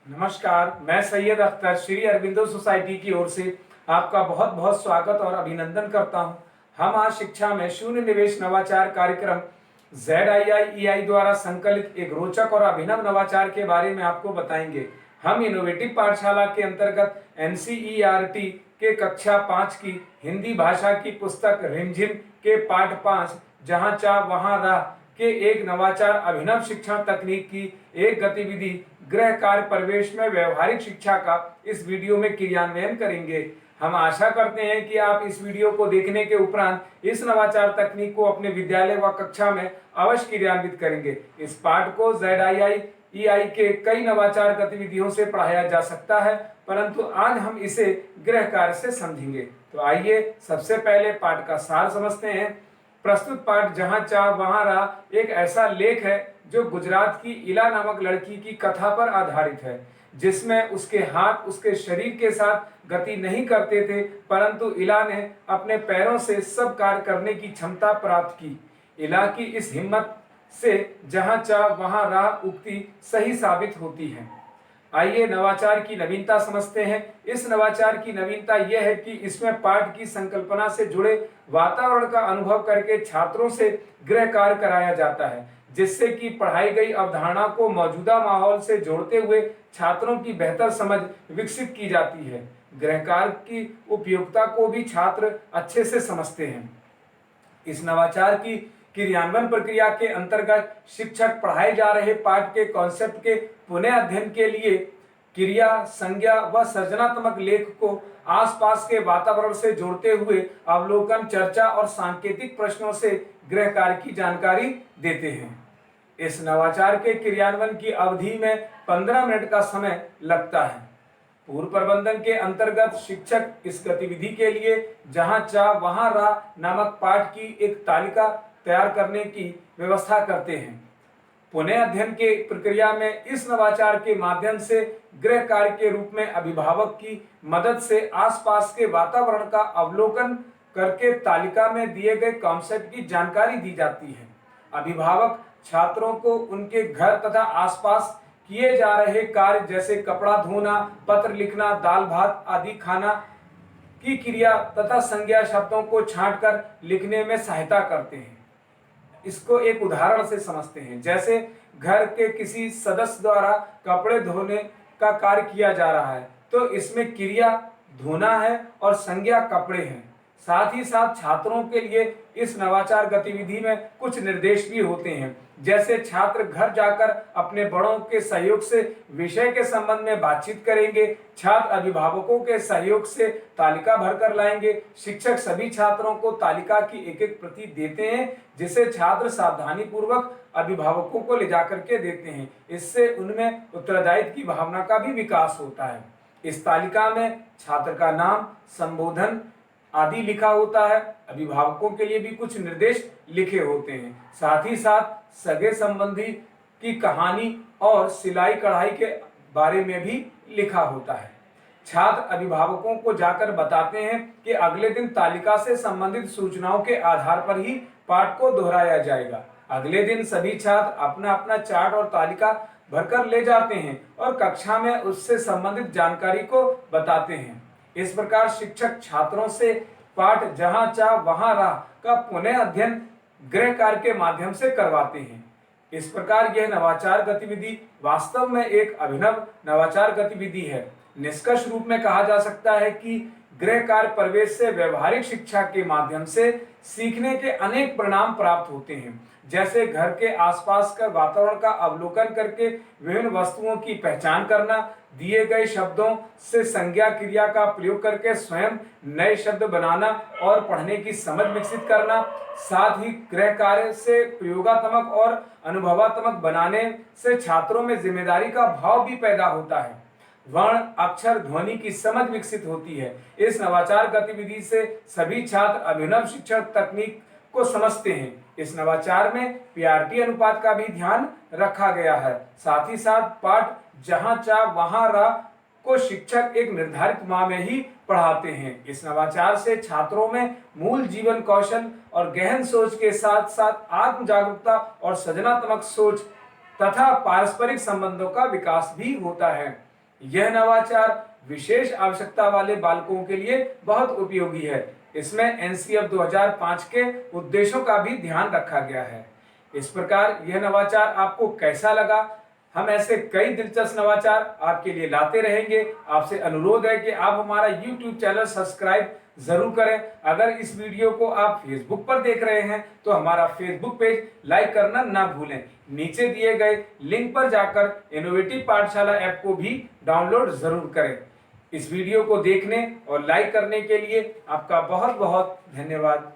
नमस्कार, मैं सैयद अख्तर श्री अरविंदो सोसाइटी की ओर से आपका बहुत बहुत स्वागत और अभिनंदन करता हूं। हम आज शिक्षा में शून्य निवेश नवाचार कार्यक्रम ZIIEI द्वारा संकलित एक रोचक और अभिनव नवाचार के बारे में आपको बताएंगे। हम इनोवेटिव पाठशाला के अंतर्गत NCERT के कक्षा 5 की हिंदी भाषा की पुस्तक रिमझिम के पाठ 5 जहां चाह वहां राह के एक नवाचार अभिनव शिक्षण तकनीक की एक गतिविधि गृह कार्य परिवेश में व्यवहारिक शिक्षा का इस वीडियो में क्रियान्वयन करेंगे। हम आशा करते हैं कि आप इस वीडियो को देखने के उपरांत इस नवाचार तकनीक को अपने विद्यालय व कक्षा में अवश्य क्रियान्वित करेंगे। इस पाठ को ZIIEI के कई नवाचार गतिविधियों से पढ़ाया जा सकता है, परंतु आज हम इसे गृह कार्य से समझेंगे। तो आइए सबसे पहले पाठ का सार समझते हैं। प्रस्तुत पाठ जहां चाह वहां राह एक ऐसा लेख है जो गुजरात की इला नामक लड़की की कथा पर आधारित है, जिसमें उसके हाथ उसके शरीर के साथ गति नहीं करते थे, परंतु इला ने अपने पैरों से सब कार्य करने की क्षमता प्राप्त की। इला की इस हिम्मत से जहां चाह वहां राह उक्ति सही साबित होती है। आइए नवाचार की नवीनता समझते हैं। इस नवाचार की नवीनता यह है कि इसमें पाठ की संकल्पना से जुड़े वातावरण का अनुभव करके छात्रों से गृह कार्य कराया जाता है, जिससे कि पढ़ाई गई अवधारणा को मौजूदा माहौल से जोड़ते हुए छात्रों की बेहतर समझ विकसित की जाती है। गृह कार्य की उपयोगिता को भी छात्र अच्छे से समझते हैं। इस नवाचार की क्रियान्वयन प्रक्रिया के अंतर्गत शिक्षक पढ़ाए जा रहे पाठ के कॉन्सेप्ट के पुनः अध्ययन के लिए क्रिया, संज्ञा व सृजनात्मक लेख को आसपास के वातावरण से जोड़ते हुए अवलोकन, चर्चा और सांकेतिक प्रश्नों से गृह कार्य की जानकारी देते हैं। इस नवाचार के क्रियान्वयन की अवधि में 15 मिनट का समय लगता है। पूर्व प्रबंधन के अंतर्गत शिक्षक इस गतिविधि के लिए जहां चाह वहां राह नामक पाठ की एक तालिका तैयार करने की व्यवस्था करते हैं। पुनः अध्ययन के प्रक्रिया में इस नवाचार के माध्यम से गृह कार्य के रूप में अभिभावक की मदद से आसपास के वातावरण का अवलोकन करके तालिका में दिए गए कॉन्सेप्ट की जानकारी दी जाती है। अभिभावक छात्रों को उनके घर तथा आसपास किए जा रहे कार्य जैसे कपड़ा धोना, पत्र लिखना, दाल भात आदि खाना की क्रिया तथा संज्ञा शब्दों को छांटकर लिखने में सहायता करते हैं। इसको एक उदाहरण से समझते हैं। जैसे घर के किसी सदस्य द्वारा कपड़े धोने का कार्य किया जा रहा है, तो इसमें क्रिया धोना है और संज्ञा कपड़े हैं। साथ ही साथ छात्रों के लिए इस नवाचार गतिविधि में कुछ निर्देश भी होते हैं। जैसे छात्र घर जाकर अपने बड़ों के सहयोग से विषय के संबंध में बातचीत करेंगे। छात्र अभिभावकों के सहयोग से तालिका भरकर लाएंगे। शिक्षक सभी छात्रों को तालिका की एक एक प्रति देते हैं, जिसे छात्र सावधानी पूर्वक अभिभावकों को ले जाकर के देते हैं। इससे उनमें उत्तरदायित्व की भावना का भी विकास होता है। इस तालिका में छात्र का नाम, संबोधन आदि लिखा होता है। अभिभावकों के लिए भी कुछ निर्देश लिखे होते हैं। साथ ही साथ सगे संबंधी की कहानी और सिलाई कढ़ाई के बारे में भी लिखा होता है। छात्र अभिभावकों को जाकर बताते हैं कि अगले दिन तालिका से संबंधित सूचनाओं के आधार पर ही पाठ को दोहराया जाएगा। अगले दिन सभी छात्र अपना अपना चार्ट और तालिका भरकर ले जाते हैं और कक्षा में उससे संबंधित जानकारी को बताते हैं। इस प्रकार शिक्षक छात्रों से पाठ जहां चाह वहां राह का पुनः अध्ययन गृह कार्य के माध्यम से करवाते हैं। इस प्रकार यह नवाचार गतिविधि वास्तव में एक अभिनव नवाचार गतिविधि है। निष्कर्ष रूप में कहा जा सकता है कि गृह कार्य परिवेश से व्यवहारिक शिक्षा के माध्यम से सीखने के अनेक परिणाम प्राप्त होते हैं। जैसे घर के आसपास का वातावरण का अवलोकन करके विभिन्न वस्तुओं की पहचान करना, दिए गए शब्दों से संज्ञा क्रिया का प्रयोग करके स्वयं नए शब्द बनाना और पढ़ने की समझ विकसित करना। साथ ही गृह कार्य से प्रयोगात्मक और अनुभवात्मक बनाने से छात्रों में जिम्मेदारी का भाव भी पैदा होता है। वर्ण, अक्षर, ध्वनि की समझ विकसित होती है। इस नवाचार गतिविधि से सभी छात्र अभिनव शिक्षण तकनीक को समझते हैं। इस नवाचार में PRT अनुपात का भी ध्यान रखा गया है। साथ ही साथ पाठ जहां चाह वहां राह को शिक्षक एक निर्धारित माह में ही पढ़ाते हैं। इस नवाचार से छात्रों में मूल जीवन कौशल और गहन सोच के साथ साथ आत्म जागरूकता और सृजनात्मक सोच तथा पारस्परिक संबंधों का विकास भी होता है। यह नवाचार विशेष आवश्यकता वाले बालकों के लिए बहुत उपयोगी है। इसमें एनसीएफ 2005 के उद्देश्यों का भी ध्यान रखा गया है। इस प्रकार यह नवाचार आपको कैसा लगा? हम ऐसे कई दिलचस्प नवाचार आपके लिए लाते रहेंगे। आपसे अनुरोध है कि आप हमारा YouTube चैनल सब्सक्राइब जरूर करें। अगर इस वीडियो को आप फेसबुक पर देख रहे हैं तो हमारा फेसबुक पेज लाइक करना ना भूलें। नीचे दिए गए लिंक पर जाकर इनोवेटिव पाठशाला ऐप को भी डाउनलोड जरूर करें। इस वीडियो को देखने और लाइक करने के लिए आपका बहुत बहुत धन्यवाद।